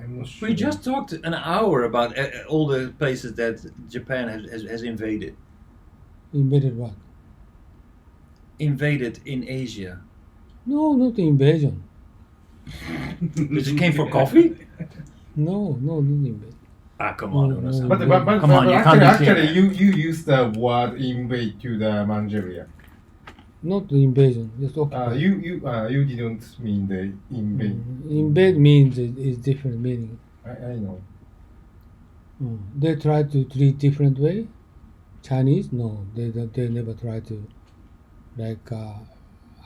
I'm not sure. We just talked an hour about all the places that Japan has invaded. Invaded what? Invaded in Asia. No, not invasion. They just came for coffee? No, not invade. Ah, come on, No, Uno-san. no. But Come on, you can't actually, be you use the word invade to the Manchuria. Not invasion, just occupy. You didn't mean the invade. Invade means is different meaning. I know. They try to treat different way. Chinese, no, they never try to like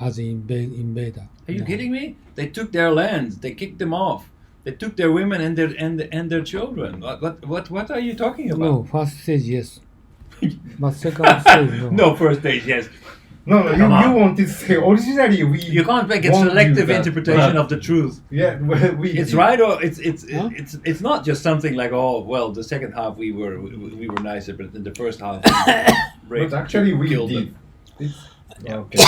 as invader. Are you No. kidding me? They took their lands. They kicked them off. They took their women and their children. What are you talking about? No, first stage yes, but second stage no. No, first stage, yes. No, Come you on. wanted to say originally we. You can't make a won't selective use that, interpretation but- of the truth. Yeah, well, we. It's right or it's Huh? it's not just something like, oh well, the second half we were nicer, but in the first half But actually we killed did. them. It's, okay.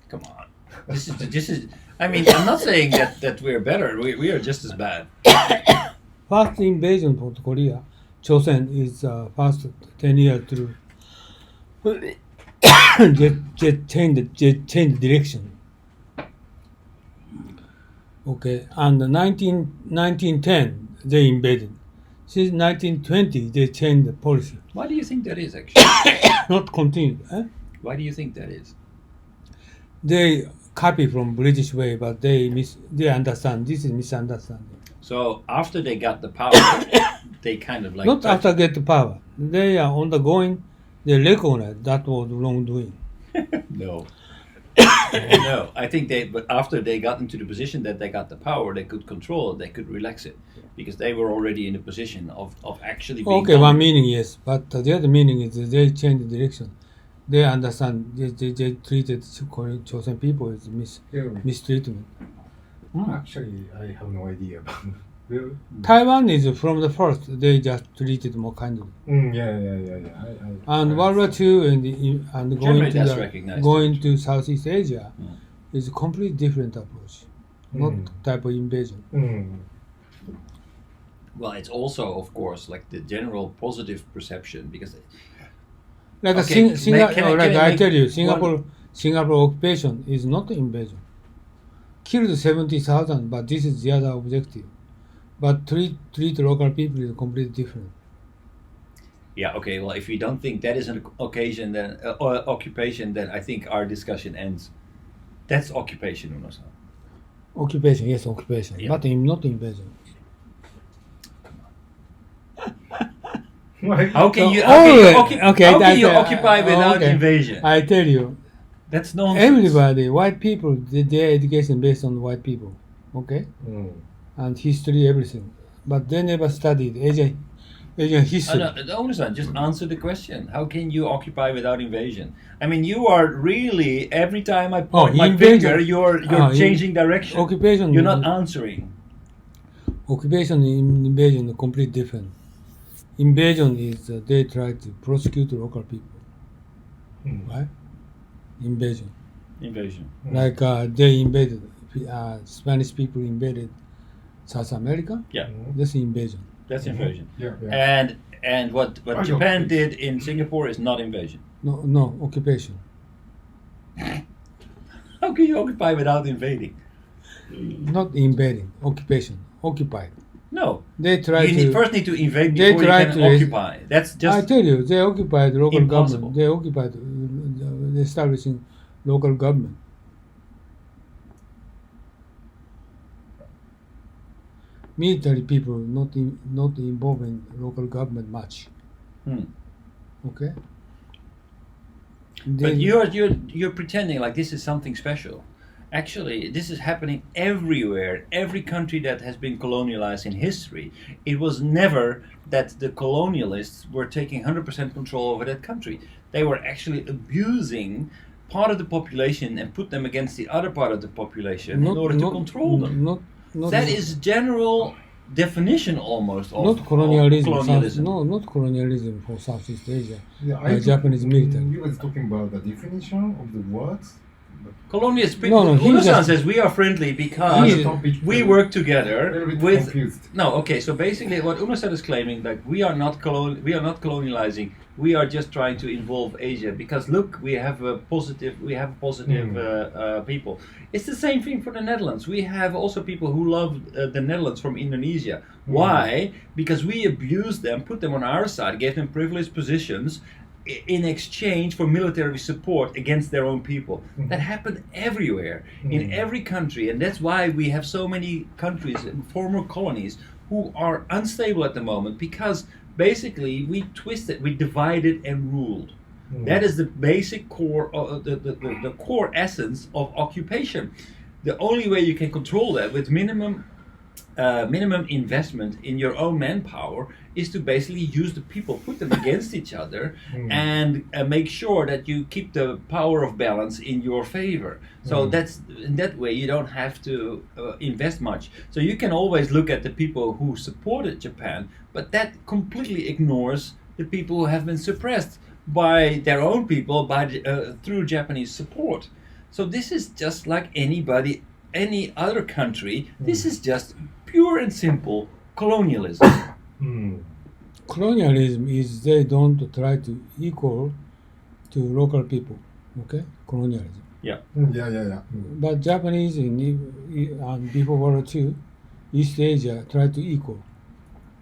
Come on, this is. I mean, I'm not saying that we're better. We are just as bad. First invasion for Korea, Chosen is first 10 years through. Change direction. Okay, and 1910 they invaded. Since 1920 they changed the policy. Why do you think that is actually? Not continued. Why do you think that is? They copy from British way, but they understand. This is misunderstanding. So after they got the power, they kind of like Not touched- after get the power. They are undergoing. They recognize that was wrongdoing. No. No, I think but after they got into the position that they got the power, they could control it, they could relax it, because they were already in a position of actually being. Okay, one meaning yes, but the other meaning is that they change the direction. They understand. They treated Chosen people as Yeah, mistreatment. actually, I have no idea about it. Really? Taiwan is from the first. They just treated more kindly. Yeah. And World War II and Germany does recognize going that. to Southeast Asia Mm. is a completely different approach, not type of invasion. Well, it's also, of course, like the general positive perception, because Like Okay, I tell you, one- Singapore occupation is not invasion. Killed 70,000, but this is the other objective. But treat local people is completely different. yeah, okay. Well, if you don't think that is an occasion, then occupation, then I think our discussion ends. That's occupation, Uno-san. Occupation, yes, occupation, Yeah. but not invasion. How can you? So- How can you, Oh, occup- okay, how can you that- occupy without okay. invasion? I tell you, That's nonsense. everybody, white people, their education based on white people, okay, and history, everything, but they never studied Asian history. No, Uno-san, just answer the question. How can you occupy without invasion? I mean, you are really every time I point my invasion. finger, you're changing direction. Occupation. You're not answering. Occupation and invasion are completely different. Invasion is they try to prosecute local people, right? Invasion, Invasion. like they invaded Spanish people invaded South America. Yeah, That's invasion. that's invasion. Yeah. And what Right, Japan okay. did in Singapore is not invasion. No occupation. How can you occupy without invading? Not invading. Occupation. Occupied. No. They try You to. first need to invade they before you try can to- occupy. That's I just tell you, they occupied local impossible. government. They occupied establishing local government. Military people not involved in local government much. Okay. But you're pretending like this is something special. Actually, this is happening everywhere. Every country that has been colonialized in history, it was never that the colonialists were taking 100% control over that country. They were actually abusing part of the population and put them against the other part of the population in order to control them. That is general definition almost of not colonialism. of colonialism. Not colonialism for Southeast Asia. Yeah, Japanese military. You was talking about the definition of the words. Colonialists. No, he Uno-san just- says we are friendly because He- we work A together little bit with. confused. No, okay. So basically, what Uno-san is claiming, like we are not colonializing. We are just trying to involve Asia because look, we have a positive people. It's the same thing for the Netherlands. We have also people who love the Netherlands from Indonesia. Why? Because we abused them, put them on our side, gave them privileged positions in exchange for military support against their own people. That happened everywhere, in every country, and that's why we have so many countries and former colonies who are unstable at the moment because basically we twisted, we divided and ruled. That is the basic core, the core essence of occupation. The only way you can control that with minimum investment in your own manpower is to basically use the people, put them against each other, and make sure that you keep the power of balance in your favor. So that's in that way you don't have to invest much. So you can always look at the people who supported Japan, but that completely ignores the people who have been suppressed by their own people through Japanese support. So this is just like any other country. This is just pure and simple colonialism. Colonialism is they don't try to equal to local people. Okay, colonialism. Yeah. Yeah. But Japanese before World War II, East Asia try to equal.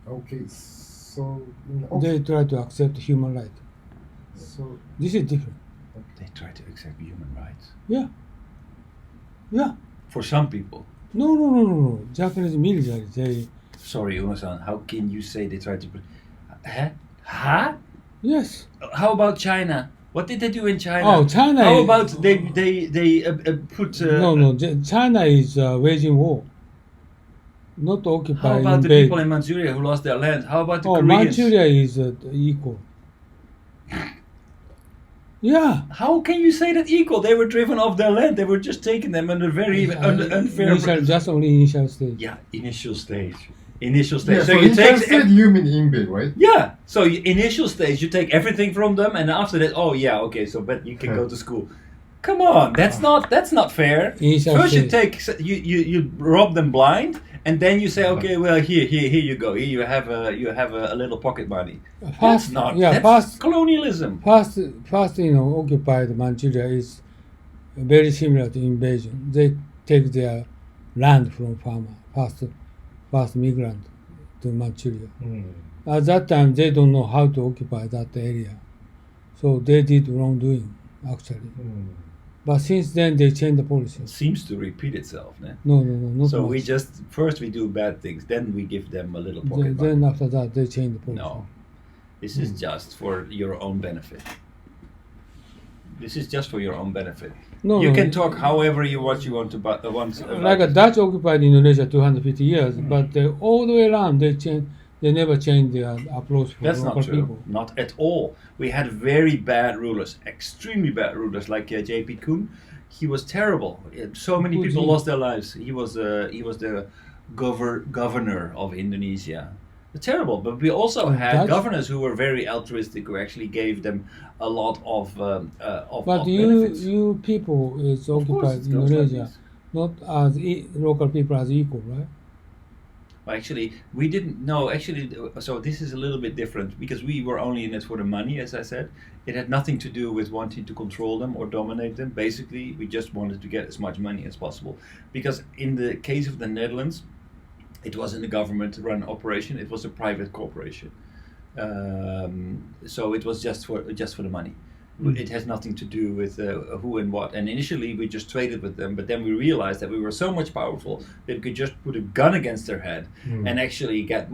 Okay, so They try to accept human rights. so This is different. They try to accept human rights. Yeah. For some people. No. Japanese military, they Sorry, Uno-san, how can you say they try to... Huh? yes. How about China? What did they do in China? Oh, China. How is- about they put... No. China is waging war. Not occupy. How about the invade. people in Manchuria who lost their land? How about the Oh, Koreans? Manchuria is equal. Yeah. How can you say that equal? They were driven off their land. They were just taking them under very unfair... Just only initial stage. Yeah, initial stage. Initial stage. yeah, so so you in take... translate you mean invade, right? Yeah. So initial stage, you take everything from them, and after that, oh yeah, okay. So but you can go to school. Come on, that's not fair. Initial First, you stage. take you rob them blind, and then you say, okay, well here you go. Here you have a little pocket money. That's not. That's colonialism. First, occupied Manchuria is very similar to invasion. They take their land from farmer. First migrant to Manchuria. At that time, they don't know how to occupy that area, so they did wrongdoing actually. But since then, they changed the policy. It seems to repeat itself. Ne? No, not So much. we just first we do bad things, then we give them a little pocket money. Then after that, they changed the policy. No, this is just for your own benefit. This is just for your own benefit. You can talk however you want to, but Like Dutch occupied Indonesia 250 years, but all the way around they never changed their approach for That's local not true. people. Not at all. We had very bad rulers, extremely bad rulers, like J.P. Koon. He was terrible. So many Who's people he? lost their lives. He was the governor of Indonesia. Terrible. But we also had Dutch? governors who were very altruistic, who actually gave them a lot of But benefits. you people is Of course, occupied it goes like Indonesia, this. not as local people as equal, right? Well, actually, we didn't know. Actually, so this is a little bit different because we were only in it for the money, as I said. It had nothing to do with wanting to control them or dominate them. Basically, we just wanted to get as much money as possible. Because in the case of the Netherlands, it wasn't a government-run operation; it was a private corporation. So it was just for the money. It has nothing to do with who and what. And initially, we just traded with them, but then we realized that we were so much powerful that we could just put a gun against their head and actually get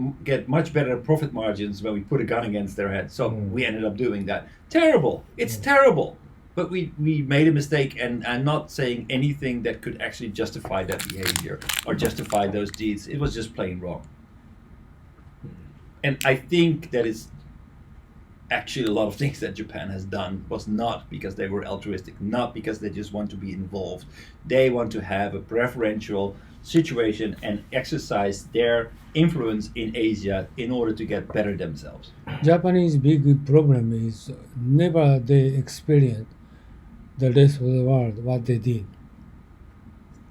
much better profit margins when we put a gun against their head. So we ended up doing that. Terrible! It's terrible. But we made a mistake, and I'm not saying anything that could actually justify that behavior or justify those deeds. It was just plain wrong. And I think that it's actually a lot of things that Japan has done was not because they were altruistic, not because they just want to be involved. They want to have a preferential situation and exercise their influence in Asia in order to get better themselves. Japanese big problem is never they experience the rest of the world what they did.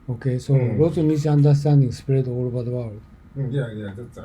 Okay, so Mm. lots of misunderstanding spread all over the world. Yeah, that's